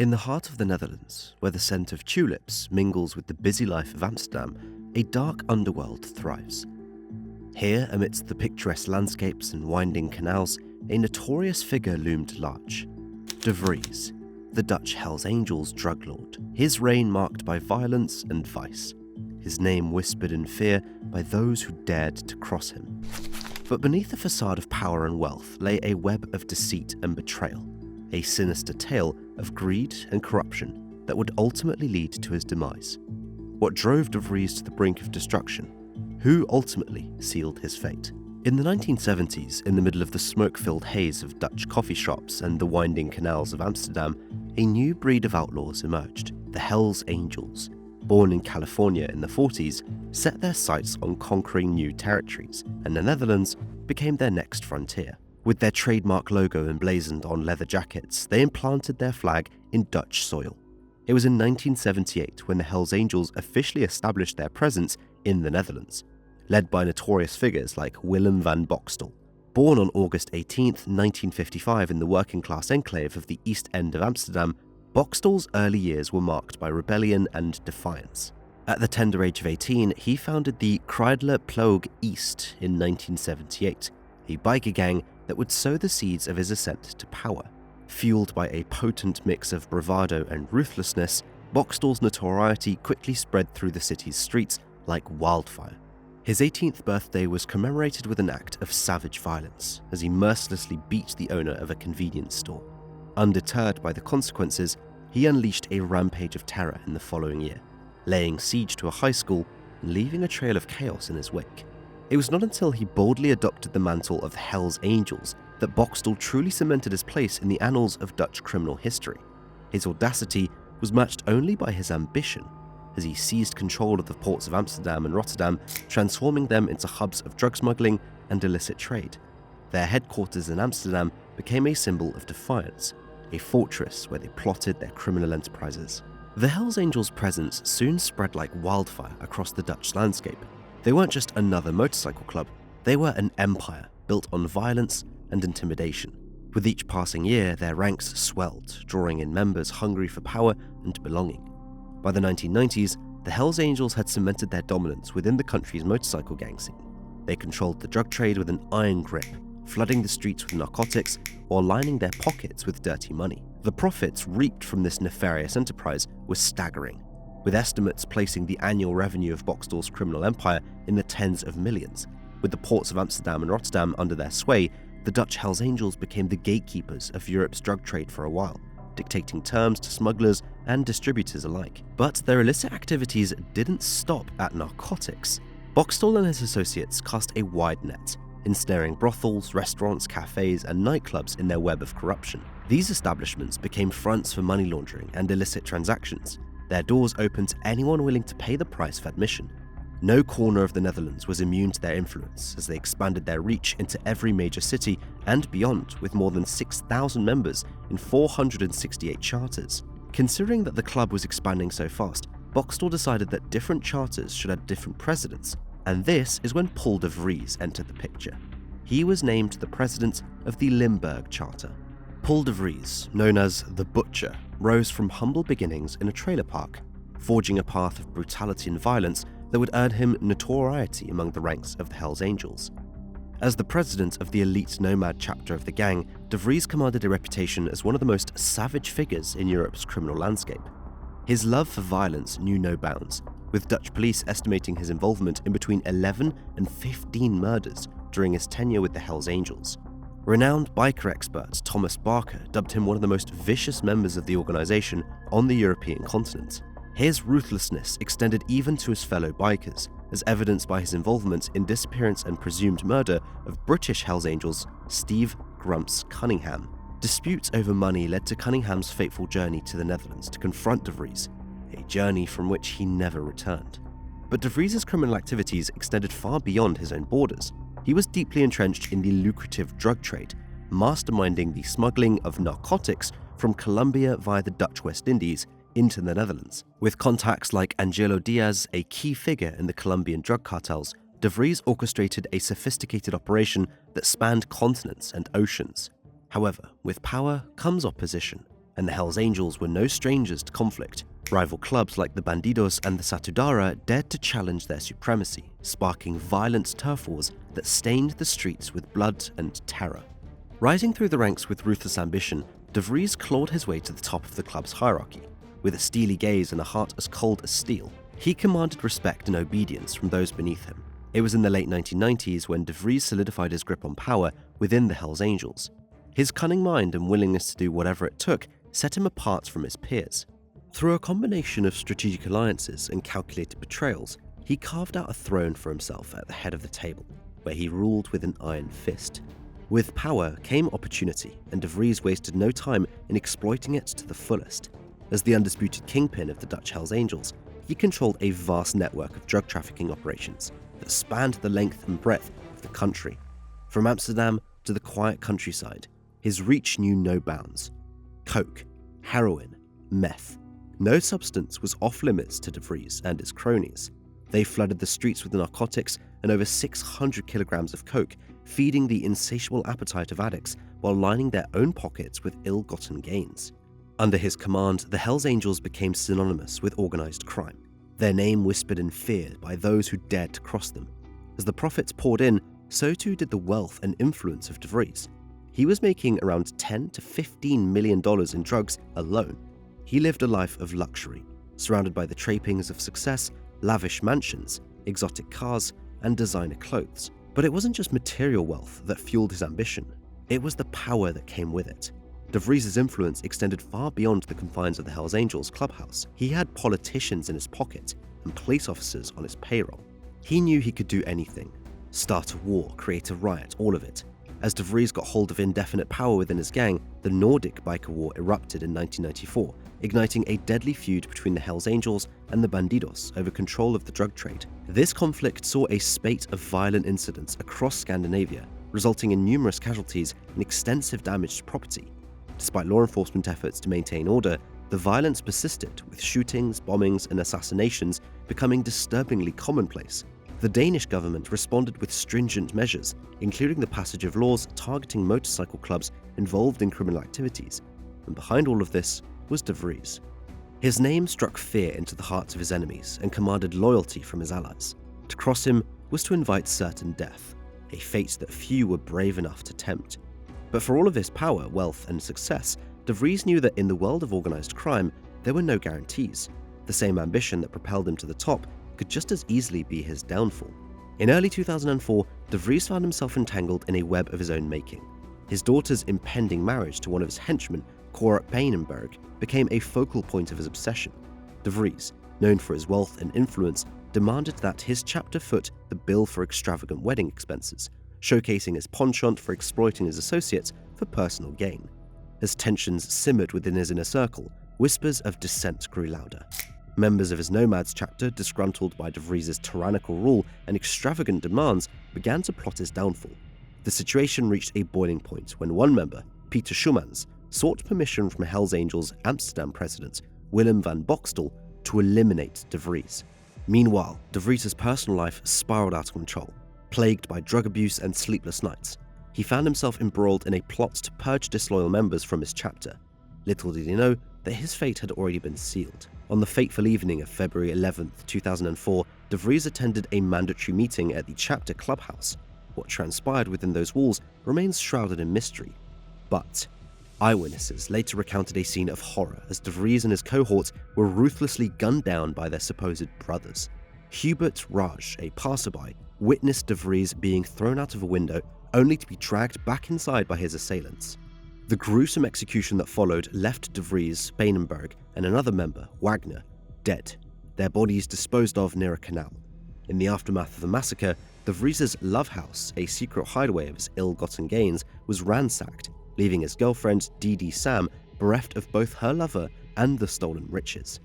In the heart of the Netherlands, where the scent of tulips mingles with the busy life of Amsterdam, a dark underworld thrives. Here, amidst the picturesque landscapes and winding canals, a notorious figure loomed large. De Vries, the Dutch Hells Angels drug lord, his reign marked by violence and vice, his name whispered in fear by those who dared to cross him. But beneath the facade of power and wealth lay a web of deceit and betrayal, a sinister tale of greed and corruption that would ultimately lead to his demise. What drove De Vries to the brink of destruction? Who ultimately sealed his fate? In the 1970s, in the middle of the smoke-filled haze of Dutch coffee shops and the winding canals of Amsterdam, a new breed of outlaws emerged, the Hells Angels. Born in California in the 40s, set their sights on conquering new territories, and the Netherlands became their next frontier. With their trademark logo emblazoned on leather jackets, they implanted their flag in Dutch soil. It was in 1978 when the Hells Angels officially established their presence in the Netherlands, led by notorious figures like Willem van Boxtel. Born on August 18, 1955 in the working-class enclave of the East End of Amsterdam, Boxtel's early years were marked by rebellion and defiance. At the tender age of 18, he founded the Kreidler Ploeg East in 1978, a biker gang that would sow the seeds of his ascent to power. Fueled by a potent mix of bravado and ruthlessness, Boxtel's notoriety quickly spread through the city's streets like wildfire. His 18th birthday was commemorated with an act of savage violence as he mercilessly beat the owner of a convenience store. Undeterred by the consequences, he unleashed a rampage of terror in the following year, laying siege to a high school and leaving a trail of chaos in his wake. It was not until he boldly adopted the mantle of the Hells Angels that Boxtel truly cemented his place in the annals of Dutch criminal history. His audacity was matched only by his ambition, as he seized control of the ports of Amsterdam and Rotterdam, transforming them into hubs of drug smuggling and illicit trade. Their headquarters in Amsterdam became a symbol of defiance, a fortress where they plotted their criminal enterprises. The Hells Angels' presence soon spread like wildfire across the Dutch landscape. They weren't just another motorcycle club, they were an empire built on violence and intimidation. With each passing year, their ranks swelled, drawing in members hungry for power and belonging. By the 1990s, the Hells Angels had cemented their dominance within the country's motorcycle gang scene. They controlled the drug trade with an iron grip, flooding the streets with narcotics while lining their pockets with dirty money. The profits reaped from this nefarious enterprise were staggering, with estimates placing the annual revenue of Boxtel's criminal empire in the tens of millions. With the ports of Amsterdam and Rotterdam under their sway, the Dutch Hells Angels became the gatekeepers of Europe's drug trade for a while, dictating terms to smugglers and distributors alike. But their illicit activities didn't stop at narcotics. Boxtel and his associates cast a wide net, ensnaring brothels, restaurants, cafes, and nightclubs in their web of corruption. These establishments became fronts for money laundering and illicit transactions, their doors open to anyone willing to pay the price of admission. No corner of the Netherlands was immune to their influence as they expanded their reach into every major city and beyond, with more than 6,000 members in 468 charters. Considering that the club was expanding so fast, Boxtel decided that different charters should have different presidents, and this is when Paul de Vries entered the picture. He was named the president of the Limburg Charter. Paul de Vries, known as the Butcher, rose from humble beginnings in a trailer park, forging a path of brutality and violence that would earn him notoriety among the ranks of the Hells Angels. As the president of the elite nomad chapter of the gang, de Vries commanded a reputation as one of the most savage figures in Europe's criminal landscape. His love for violence knew no bounds, with Dutch police estimating his involvement in between 11 and 15 murders during his tenure with the Hells Angels. Renowned biker expert Thomas Barker dubbed him one of the most vicious members of the organization on the European continent. His ruthlessness extended even to his fellow bikers, as evidenced by his involvement in disappearance and presumed murder of British Hells Angels Steve Grumps Cunningham. Disputes over money led to Cunningham's fateful journey to the Netherlands to confront de Vries, a journey from which he never returned. But de Vries' criminal activities extended far beyond his own borders. He was deeply entrenched in the lucrative drug trade, masterminding the smuggling of narcotics from Colombia via the Dutch West Indies into the Netherlands. With contacts like Angelo Diaz, a key figure in the Colombian drug cartels, de Vries orchestrated a sophisticated operation that spanned continents and oceans. However, with power comes opposition, and the Hells Angels were no strangers to conflict. Rival clubs like the Bandidos and the Satudara dared to challenge their supremacy, sparking violent turf wars that stained the streets with blood and terror. Rising through the ranks with ruthless ambition, De Vries clawed his way to the top of the club's hierarchy. With a steely gaze and a heart as cold as steel, he commanded respect and obedience from those beneath him. It was in the late 1990s when De Vries solidified his grip on power within the Hells Angels. His cunning mind and willingness to do whatever it took set him apart from his peers. Through a combination of strategic alliances and calculated betrayals, he carved out a throne for himself at the head of the table, where he ruled with an iron fist. With power came opportunity, and De Vries wasted no time in exploiting it to the fullest. As the undisputed kingpin of the Dutch Hells Angels, he controlled a vast network of drug trafficking operations that spanned the length and breadth of the country. From Amsterdam to the quiet countryside, his reach knew no bounds. Coke, heroin, meth. No substance was off limits to De Vries and his cronies. They flooded the streets with narcotics and over 600 kilograms of coke, feeding the insatiable appetite of addicts while lining their own pockets with ill-gotten gains. Under his command, the Hells Angels became synonymous with organized crime, their name whispered in fear by those who dared to cross them. As the profits poured in, so too did the wealth and influence of De Vries. He was making around $10 to $15 million in drugs alone. He lived a life of luxury, surrounded by the trappings of success, lavish mansions, exotic cars, and designer clothes. But it wasn't just material wealth that fueled his ambition, it was the power that came with it. De Vries' influence extended far beyond the confines of the Hells Angels clubhouse. He had politicians in his pocket and police officers on his payroll. He knew he could do anything. Start a war, create a riot, all of it. As De Vries got hold of indefinite power within his gang, the Nordic Biker War erupted in 1994, igniting a deadly feud between the Hells Angels and the Bandidos over control of the drug trade. This conflict saw a spate of violent incidents across Scandinavia, resulting in numerous casualties and extensive damage to property. Despite law enforcement efforts to maintain order, the violence persisted, with shootings, bombings, and assassinations becoming disturbingly commonplace. The Danish government responded with stringent measures, including the passage of laws targeting motorcycle clubs involved in criminal activities, and behind all of this was De Vries. His name struck fear into the hearts of his enemies and commanded loyalty from his allies. To cross him was to invite certain death, a fate that few were brave enough to tempt. But for all of his power, wealth, and success, De Vries knew that in the world of organized crime, there were no guarantees. The same ambition that propelled him to the top could just as easily be his downfall. In early 2004, De Vries found himself entangled in a web of his own making. His daughter's impending marriage to one of his henchmen, Cora Pijnenberg, became a focal point of his obsession. De Vries, known for his wealth and influence, demanded that his chapter foot the bill for extravagant wedding expenses, showcasing his penchant for exploiting his associates for personal gain. As tensions simmered within his inner circle, whispers of dissent grew louder. Members of his Nomads chapter, disgruntled by De Vries' tyrannical rule and extravagant demands, began to plot his downfall. The situation reached a boiling point when one member, Peter Schumans, sought permission from Hells Angels Amsterdam president Willem van Boxtel to eliminate De Vries. Meanwhile, De Vries' personal life spiraled out of control. Plagued by drug abuse and sleepless nights, he found himself embroiled in a plot to purge disloyal members from his chapter. Little did he know that his fate had already been sealed. On the fateful evening of February 11, 2004, De Vries attended a mandatory meeting at the chapter clubhouse. What transpired within those walls remains shrouded in mystery. But eyewitnesses later recounted a scene of horror as De Vries and his cohort were ruthlessly gunned down by their supposed brothers. Hubert Raj, a passerby, witnessed De Vries being thrown out of a window only to be dragged back inside by his assailants. The gruesome execution that followed left De Vries, Pijnenberg, and another member, Wagner, dead, their bodies disposed of near a canal. In the aftermath of the massacre, De Vries' love house, a secret hideaway of his ill-gotten gains, was ransacked, leaving his girlfriend, Dee Sam, bereft of both her lover and the stolen riches.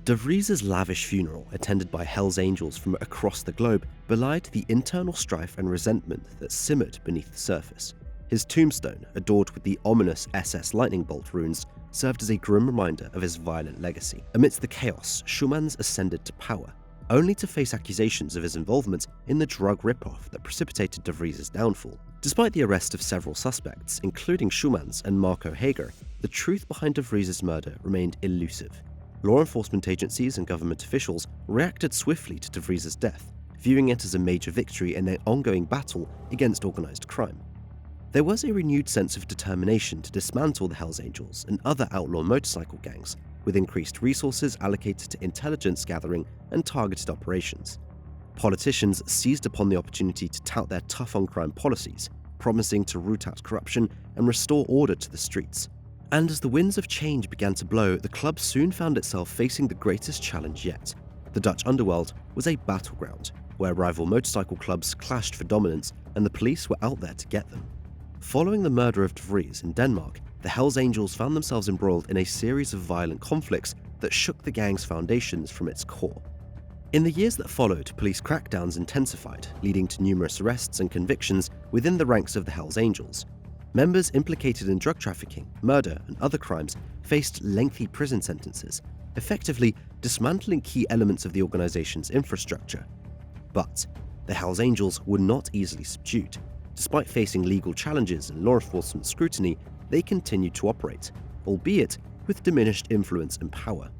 De Vries' lavish funeral, attended by Hells Angels from across the globe, belied the internal strife and resentment that simmered beneath the surface. His tombstone, adored with the ominous SS lightning bolt runes, served as a grim reminder of his violent legacy. Amidst the chaos, Schumans ascended to power, only to face accusations of his involvement in the drug ripoff that precipitated De Vries' downfall. Despite the arrest of several suspects, including Schumann's and Marco Hager, the truth behind de Vries' murder remained elusive. Law enforcement agencies and government officials reacted swiftly to de Vries' death, viewing it as a major victory in their ongoing battle against organised crime. There was a renewed sense of determination to dismantle the Hells Angels and other outlaw motorcycle gangs, with increased resources allocated to intelligence gathering and targeted operations. Politicians seized upon the opportunity to tout their tough-on-crime policies, promising to root out corruption and restore order to the streets. And as the winds of change began to blow, the club soon found itself facing the greatest challenge yet. The Dutch underworld was a battleground, where rival motorcycle clubs clashed for dominance and the police were out there to get them. Following the murder of de Vries in Denmark, the Hells Angels found themselves embroiled in a series of violent conflicts that shook the gang's foundations from its core. In the years that followed, police crackdowns intensified, leading to numerous arrests and convictions within the ranks of the Hells Angels. Members implicated in drug trafficking, murder, and other crimes faced lengthy prison sentences, effectively dismantling key elements of the organization's infrastructure. But the Hells Angels were not easily subdued. Despite facing legal challenges and law enforcement scrutiny, they continued to operate, albeit with diminished influence and power.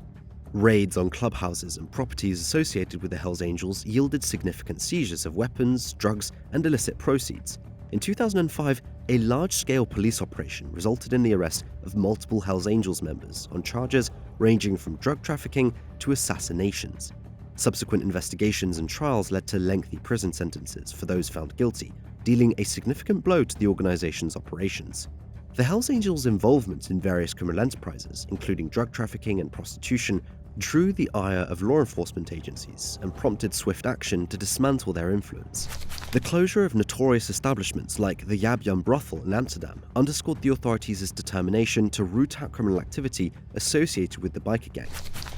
Raids on clubhouses and properties associated with the Hells Angels yielded significant seizures of weapons, drugs, and illicit proceeds. In 2005, a large-scale police operation resulted in the arrest of multiple Hells Angels members on charges ranging from drug trafficking to assassinations. Subsequent investigations and trials led to lengthy prison sentences for those found guilty, dealing a significant blow to the organization's operations. The Hells Angels' involvement in various criminal enterprises, including drug trafficking and prostitution, drew the ire of law enforcement agencies and prompted swift action to dismantle their influence. The closure of notorious establishments like the Yab Yum brothel in Amsterdam underscored the authorities' determination to root out criminal activity associated with the biker gang.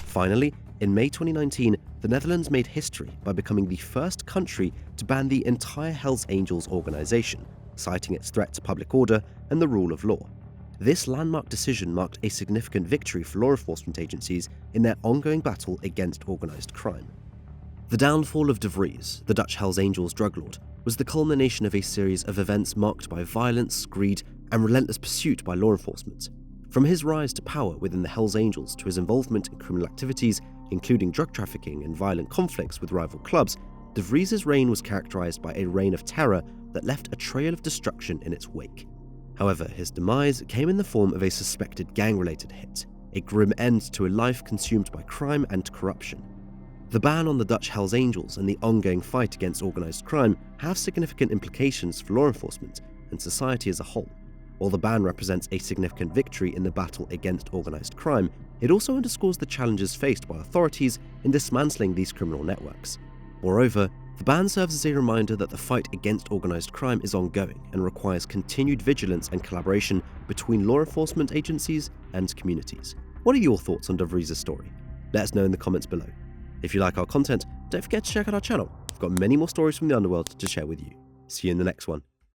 Finally, in May 2019, the Netherlands made history by becoming the first country to ban the entire Hells Angels organization, citing its threat to public order and the rule of law. This landmark decision marked a significant victory for law enforcement agencies in their ongoing battle against organized crime. The downfall of de Vries, the Dutch Hells Angels drug lord, was the culmination of a series of events marked by violence, greed, and relentless pursuit by law enforcement. From his rise to power within the Hells Angels to his involvement in criminal activities, including drug trafficking and violent conflicts with rival clubs, de Vries' reign was characterized by a reign of terror that left a trail of destruction in its wake. However, his demise came in the form of a suspected gang-related hit, a grim end to a life consumed by crime and corruption. The ban on the Dutch Hells Angels and the ongoing fight against organized crime have significant implications for law enforcement and society as a whole. While the ban represents a significant victory in the battle against organized crime, it also underscores the challenges faced by authorities in dismantling these criminal networks. Moreover, the ban serves as a reminder that the fight against organized crime is ongoing and requires continued vigilance and collaboration between law enforcement agencies and communities. What are your thoughts on de Vries' story? Let us know in the comments below. If you like our content, don't forget to check out our channel. We've got many more stories from the underworld to share with you. See you in the next one.